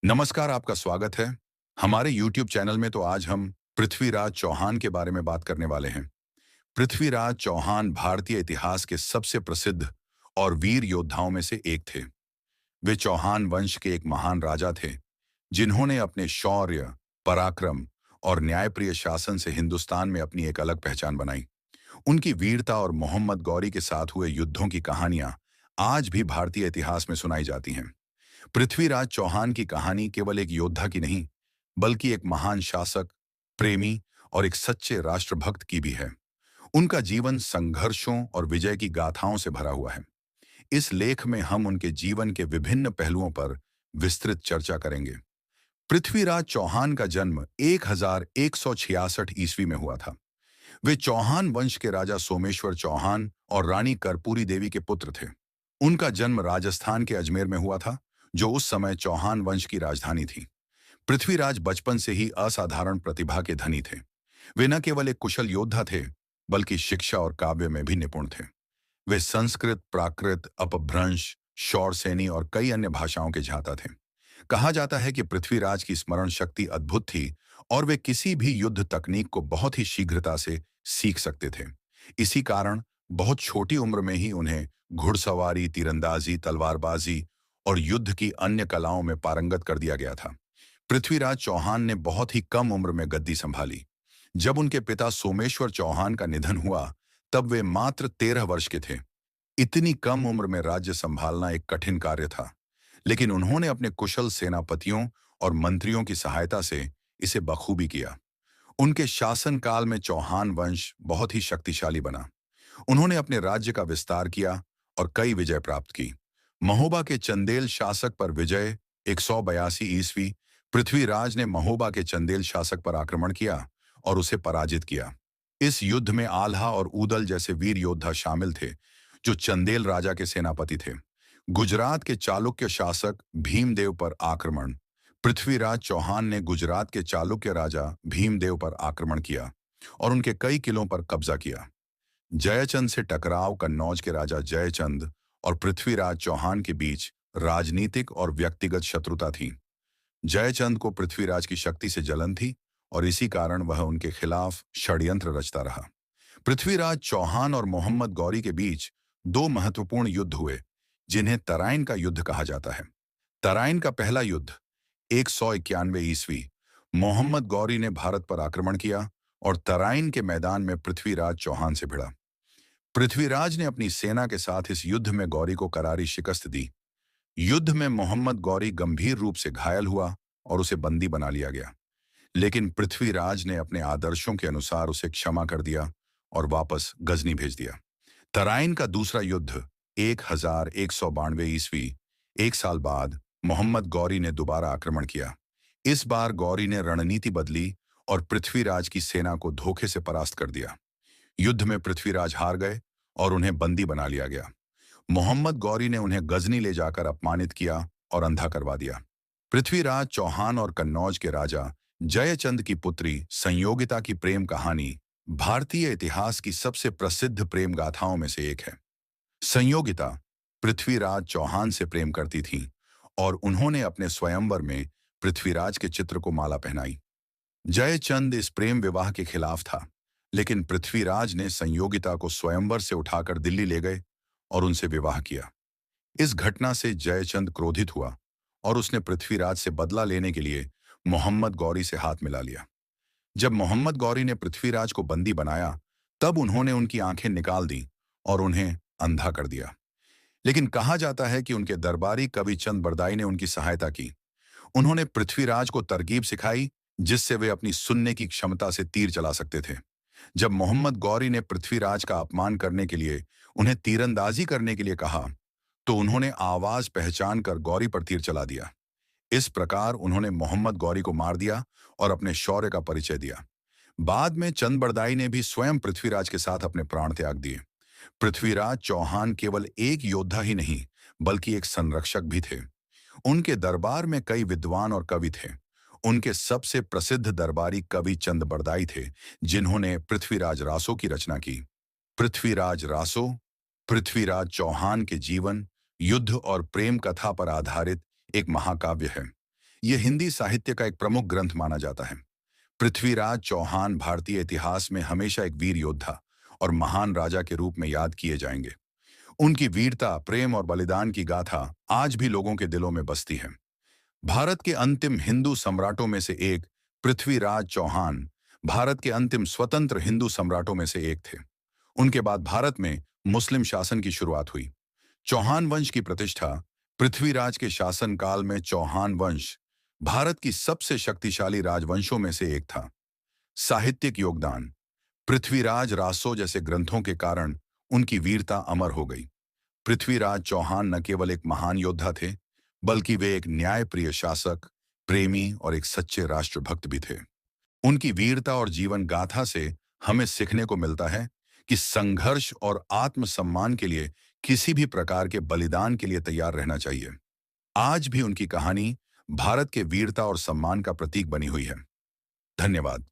नमस्कार, आपका स्वागत है। हमारे YouTube चैनल में तो आज हम पृथ्वीराज चौहान के बारे में बात करने वाले हैं। पृथ्वीराज चौहान भारतीय इतिहास के सबसे प्रसिद्ध और वीर योद्धाओं में से एक थे। वे चौहान वंश के एक महान राजा थे, जिन्होंने अपने शौर्य, पराक्रम और न्यायप्रिय शासन से हिंदुस्तान में अपनी एक अलग पहचान बनाई। उनकी वीरता और मोहम्मद गौरी के साथ हुए युद्धों की कहानियां आज भी भारतीय इतिहास में सुनाई जाती हैं। पृथ्वीराज चौहान की कहानी केवल एक योद्धा की नहीं, बल्कि एक महान शासक, प्रेमी और एक सच्चे राष्ट्रभक्त की भी है। उनका जीवन संघर्षों और विजय की गाथाओं से भरा हुआ है। इस लेख में हम उनके जीवन के विभिन्न पहलुओं पर विस्तृत चर्चा करेंगे। पृथ्वीराज चौहान का जन्म 1166 ईस्वी में हुआ था। वे चौहान वंश के राजा सोमेश्वर चौहान और रानी कर्पूरी देवी के पुत्र थे। उनका जन्म राजस्थान के अजमेर में हुआ था, जो उस समय चौहान वंश की राजधानी थी। पृथ्वीराज बचपन से ही असाधारण प्रतिभा के धनी थे। वे न केवल एक कुशल योद्धा थे, बल्कि शिक्षा और काव्य में भी निपुण थे। वे संस्कृत, प्राकृत, अपभ्रंश, शौरसेनी और कई अन्य भाषाओं के झाता थे। कहा जाता है कि पृथ्वीराज की स्मरण शक्ति अद्भुत थी और वे किसी भी युद्ध तकनीक को बहुत ही शीघ्रता से सीख सकते थे। इसी कारण बहुत छोटी उम्र में ही उन्हें घुड़सवारी, तीरंदाजी, तलवारबाजी और युद्ध की अन्य कलाओं में पारंगत कर दिया गया था। पृथ्वीराज चौहान ने बहुत ही कम उम्र में गद्दी संभाली। जब उनके पिता सोमेश्वर चौहान का निधन हुआ, तब वे मात्र 13 वर्ष के थे। इतनी कम उम्र में राज्य संभालना एक कठिन कार्य था, लेकिन उन्होंने अपने कुशल सेनापतियों और मंत्रियों की सहायता से इसे बखूबी किया। उनके शासनकाल में चौहान वंश बहुत ही शक्तिशाली बना। उन्होंने अपने राज्य का विस्तार किया और कई विजय प्राप्त की। महोबा के चंदेल शासक पर विजय 182 ईस्वी। पृथ्वीराज ने महोबा के चंदेल शासक पर आक्रमण किया और उसे पराजित किया। इस युद्ध में आल्हा और ऊदल जैसे वीर योद्धा शामिल थे, जो चंदेल राजा के सेनापति थे। गुजरात के चालुक्य शासक भीमदेव पर आक्रमण। पृथ्वीराज चौहान ने गुजरात के चालुक्य राजा भीमदेव पर आक्रमण किया और उनके कई किलों पर कब्जा किया। जयचंद से टकराव। कन्नौज के राजा जयचंद और पृथ्वीराज चौहान के बीच राजनीतिक और व्यक्तिगत शत्रुता थी। जयचंद को पृथ्वीराज की शक्ति से जलन थी और इसी कारण वह उनके खिलाफ षड्यंत्र रचता रहा। पृथ्वीराज चौहान और मोहम्मद गौरी के बीच दो महत्वपूर्ण युद्ध हुए, जिन्हें तराइन का युद्ध कहा जाता है। तराइन का पहला युद्ध 191 ईस्वी। मोहम्मद गौरी ने भारत पर आक्रमण किया और तराइन के मैदान में पृथ्वीराज चौहान से भिड़ा। पृथ्वीराज ने अपनी सेना के साथ इस युद्ध में गौरी को करारी शिकस्त दी। युद्ध में मोहम्मद गौरी गंभीर रूप से घायल हुआ और उसे बंदी बना लिया गया, लेकिन पृथ्वीराज ने अपने आदर्शों के अनुसार उसे क्षमा कर दिया और वापस गजनी भेज दिया। तराइन का दूसरा युद्ध 1192 ईस्वी। एक साल बाद मोहम्मद गौरी ने दोबारा आक्रमण किया। इस बार गौरी ने रणनीति बदली और पृथ्वीराज की सेना को धोखे से परास्त कर दिया। युद्ध में पृथ्वीराज हार गए और उन्हें बंदी बना लिया गया। मोहम्मद गौरी ने उन्हें गजनी ले जाकर अपमानित किया और अंधा करवा दिया। पृथ्वीराज चौहान और कन्नौज के राजा जयचंद की पुत्री संयोगिता की प्रेम कहानी भारतीय इतिहास की सबसे प्रसिद्ध प्रेम गाथाओं में से एक है। संयोगिता पृथ्वीराज चौहान से प्रेम करती थीं और उन्होंने अपने स्वयंवर में पृथ्वीराज के चित्र को माला पहनाई। जयचंद इस प्रेम विवाह के खिलाफ था, लेकिन पृथ्वीराज ने संयोगिता को स्वयंवर से उठाकर दिल्ली ले गए और उनसे विवाह किया। इस घटना से जयचंद क्रोधित हुआ और उसने पृथ्वीराज से बदला लेने के लिए मोहम्मद गौरी से हाथ मिला लिया। जब मोहम्मद गौरी ने पृथ्वीराज को बंदी बनाया, तब उन्होंने उनकी आंखें निकाल दी और उन्हें अंधा कर दिया। लेकिन कहा जाता है कि उनके दरबारी कवि चंद बरदाई ने उनकी सहायता की। उन्होंने पृथ्वीराज को तरकीब सिखाई, जिससे वे अपनी सुनने की क्षमता से तीर चला सकते थे। जब मोहम्मद गौरी ने पृथ्वीराज का अपमान करने के लिए उन्हें तीरंदाजी करने के लिए कहा, तो उन्होंने आवाज पहचान कर गौरी पर तीर चला दिया। इस प्रकार उन्होंने मोहम्मद गौरी को मार दिया और अपने शौर्य का परिचय दिया। बाद में चंद बरदाई ने भी स्वयं पृथ्वीराज के साथ अपने प्राण त्याग दिए। पृथ्वीराज चौहान केवल एक योद्धा ही नहीं, बल्कि एक संरक्षक भी थे। उनके दरबार में कई विद्वान और कवि थे। उनके सबसे प्रसिद्ध दरबारी कवि चंद बरदाई थे, जिन्होंने पृथ्वीराज रासो की रचना की। पृथ्वीराज रासो पृथ्वीराज चौहान के जीवन, युद्ध और प्रेम कथा पर आधारित एक महाकाव्य है। ये हिंदी साहित्य का एक प्रमुख ग्रंथ माना जाता है। पृथ्वीराज चौहान भारतीय इतिहास में हमेशा एक वीर योद्धा और महान राजा के रूप में याद किए जाएंगे। उनकी वीरता, प्रेम और बलिदान की गाथा आज भी लोगों के दिलों में बसती है। भारत के अंतिम हिंदू सम्राटों में से एक पृथ्वीराज चौहान भारत के अंतिम स्वतंत्र हिंदू सम्राटों में से एक थे। उनके बाद भारत में मुस्लिम शासन की शुरुआत हुई। चौहान वंश की प्रतिष्ठा पृथ्वीराज के शासनकाल में चौहान वंश भारत की सबसे शक्तिशाली राजवंशों में से एक था। साहित्यिक योगदान पृथ्वीराज रासो जैसे ग्रंथों के कारण उनकी वीरता अमर हो गई। पृथ्वीराज चौहान न केवल एक महान योद्धा थे, बल्कि वे एक न्यायप्रिय शासक, प्रेमी और एक सच्चे राष्ट्रभक्त भी थे। उनकी वीरता और जीवन गाथा से हमें सीखने को मिलता है कि संघर्ष और आत्मसम्मान के लिए किसी भी प्रकार के बलिदान के लिए तैयार रहना चाहिए। आज भी उनकी कहानी भारत के वीरता और सम्मान का प्रतीक बनी हुई है। धन्यवाद।